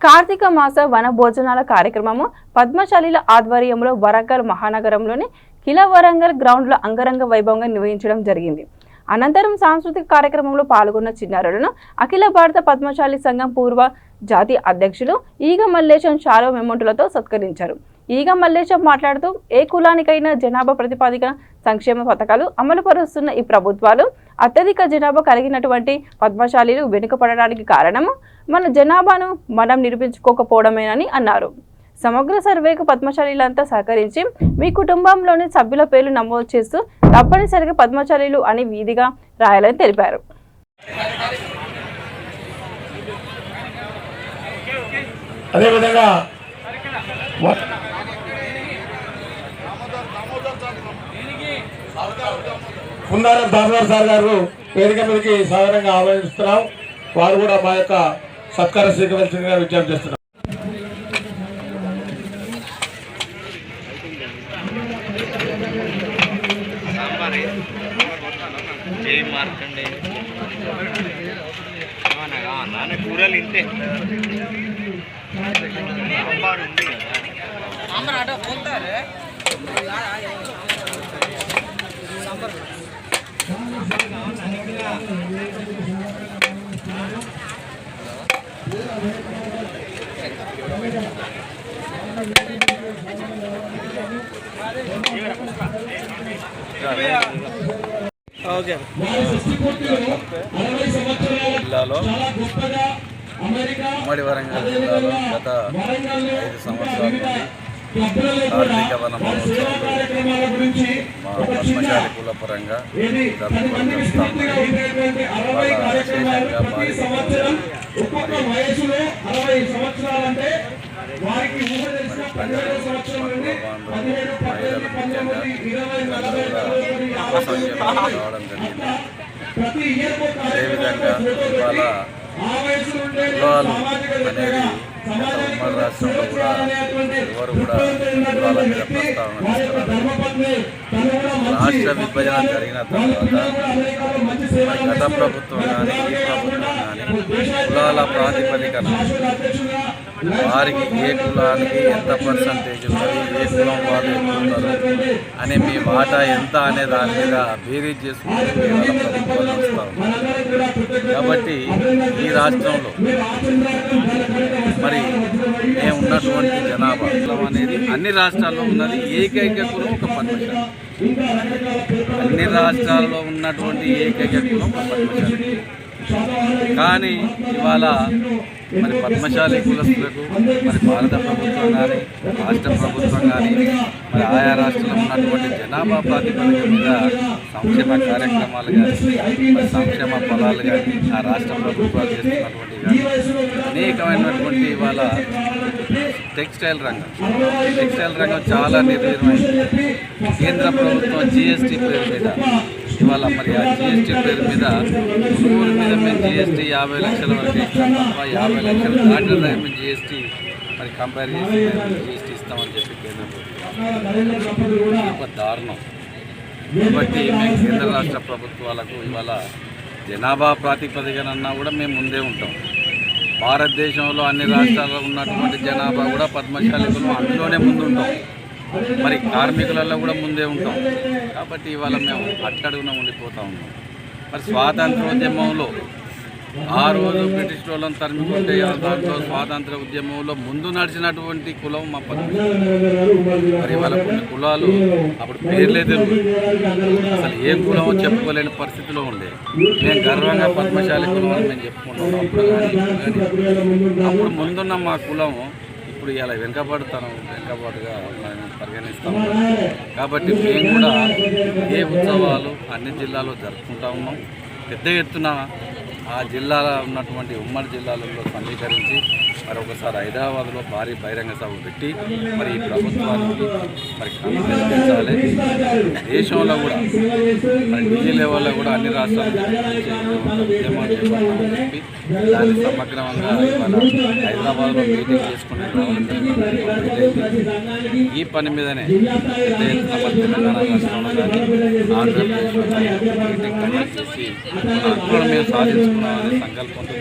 కార్తీక మాస వన భోజనాల కార్యక్రమము పద్మశాలీల ఆధ్వర్యంలో వరంగల్ మహానగరంలోని కిలా వరంగల్ గ్రౌండ్లో అంగరంగ వైభవంగా నిర్వహించడం జరిగింది. అనంతరం సాంస్కృతిక కార్యక్రమంలో పాల్గొన్న చిన్నారులను అఖిల భారత పద్మశాలి సంఘం పూర్వ జాతీయ అధ్యక్షులు ఈగ మల్లేశం షాలో మెమోంటులతో సత్కరించారు. ఈగ మల్లేశం మాట్లాడుతూ ఏ కులానికైనా జనాభా ప్రతిపాదిక సంక్షేమ పథకాలు అమలు పరుస్తున్న ఈ ప్రభుత్వాలు అత్యధిక జనాభా కలిగినటువంటి పద్మశాలీలు వెనుకపడడానికి కారణం మన జనాభాను మనం నిరూపించుకోకపోవడమేనని అన్నారు. సమగ్ర సర్వేకు పద్మశాలీలంతా సహకరించి మీ కుటుంబంలోని సభ్యుల పేర్లు నమోదు చేస్తూ తప్పనిసరిగా పద్మశాలీలు అని వీధిగా రాయాలని తెలిపారు. అదేవిధంగా కుందారం దామోదర్ సార్ గారు వేదిక మీదకి సాధారణంగా ఆహ్వానిస్తున్నాం. వారు కూడా మా యొక్క సత్కారం స్వీకరించాల్సిందిగా విజ్ఞప్తి చేస్తున్నాం. కూరలు ఇంతే జిల్లాలో ఉమ్మడి వరంగల్ జిల్లాలో గత 5 సంవత్సరాల నుండి కార్తీక వన మహోత్సవాలు మా పద్మశాలి కుల పరంగా జరుపుకుంటున్నాము. వాళ్ళ విశేషంగా భారీ రావడం జరిగింది. అదేవిధంగా ఇవాళ కులాలు అనేది ఉమ్మడి రాష్ట్రంలో కూడా ఎవరు కూడా కులాల మీద ప్రస్తావన రాష్ట్ర విభజన జరిగిన తర్వాత గత ప్రభుత్వం కానీ ఈ ప్రభుత్వం కానీ కులాల ప్రాతిపదికన వారికి ఏ కులానికి ఎంత పర్సంటేజ్ ఉన్నది, ఏ కులం వాళ్ళు ఎక్కువ ఉన్నారు అని మీ వాటా ఎంత అనే దాని మీద బేరీజ్ చేసుకుంటూ ప్రభుత్వాలు వస్తూ ఉన్నారు. కాబట్టి ఈ రాష్ట్రంలో మరి మేము ఉన్నటువంటి జనాభా అనేది అన్ని రాష్ట్రాల్లో ఉన్నది ఏకైక కులం ఒక పద్మశాలి. అన్ని రాష్ట్రాల్లో ఉన్నటువంటి ఏకైక కులం ఒక పద్మశాలి. కానీ ఇవాళ మరి పద్మశాలి కులస్తులకు మరి భారత ప్రభుత్వం కానీ రాష్ట్ర ప్రభుత్వం కానీ మరి ఆయా రాష్ట్రంలో ఉన్నటువంటి జనాభా ప్రాతిపదిక మీద సంక్షేమ కార్యక్రమాలు కానీ మరి సంక్షేమ ఫలాలు కానీ ఆ రాష్ట్ర ప్రభుత్వాలు చేస్తున్నటువంటి కానీ అనేకమైనటువంటి ఇవాళ టెక్స్టైల్ రంగం చాలా నిర్వీర్యమైంది. కేంద్ర ప్రభుత్వం GST పేరు మీద ఇవాళ మరి ఆ GST పేరు మీద కొనుగోలు మీద మేము GST 50 లక్షల వరకు ఇస్తాం తప్ప 50 లక్షలు దాటిన మేము GST మరి కంపేర్ చేసి GST ఇస్తామని చెప్పి కేంద్ర ప్రభుత్వం ఒక దారుణం. కాబట్టి మేము కేంద్ర రాష్ట్ర ప్రభుత్వాలకు ఇవాళ జనాభా ప్రాతిపదికనన్నా కూడా మేము ముందే ఉంటాం. భారతదేశంలో అన్ని రాష్ట్రాల్లో ఉన్నటువంటి జనాభా కూడా పద్మశాలికులు అందులోనే ముందుంటాం. మరి కార్మికులలో కూడా ముందే ఉంటాం. కాబట్టి ఇవాళ మేము అట్టడుగున ఉండిపోతూ ఉన్నాం. మరి స్వాతంత్రోద్యమంలో ఆ రోజు బ్రిటిష్ వాళ్ళని తరిమికుంటే దాంట్లో స్వాతంత్ర ఉద్యమంలో ముందు నడిచినటువంటి కులం మా పద్మశాలి. మరి ఇవాళ కొన్ని కులాలు అప్పుడు పేర్లే తెలియదు, అసలు ఏ కులమో చెప్పుకోలేని పరిస్థితిలో ఉండే. మేము గర్వంగా పద్మశాలి కులం అని మేము చెప్పుకుంటాం. అప్పుడు కానీ అప్పుడు ముందున్న మా కులము ఇప్పుడు ఇలా వెనుకబాటుగా మనం పరిగణిస్తాము. కాబట్టి మేము కూడా ఏ ఉత్సవాలు అన్ని జిల్లాలో జరుపుకుంటా ఉన్నాం. పెద్ద ఎత్తున ఆ జిల్లాలో ఉన్నటువంటి ఉమ్మడి జిల్లాలలో సమీకరించి మరి ఒకసారి హైదరాబాద్లో భారీ బహిరంగ సభ పెట్టి మరి ఈ ప్రభుత్వానికి మరి కల్పించాలి. దేశంలో కూడా మరి ఢిల్లీ లెవెల్లో కూడా అన్ని రాష్ట్రాలు ఉద్యమాలు చేపడతామని చెప్పి దాన్ని సమగ్రంగా ఇవాళ హైదరాబాద్లో మీటింగ్ చేసుకుని రావడం జరిగింది. ఈ పని మీదనే తెలంగాణ రాష్ట్రంలో కానీ ఆంధ్రప్రదేశ్లో కానీ మీటింగ్ కండక్ట్ చేసి మేము సాధించుకున్నామనే సంకల్పంతో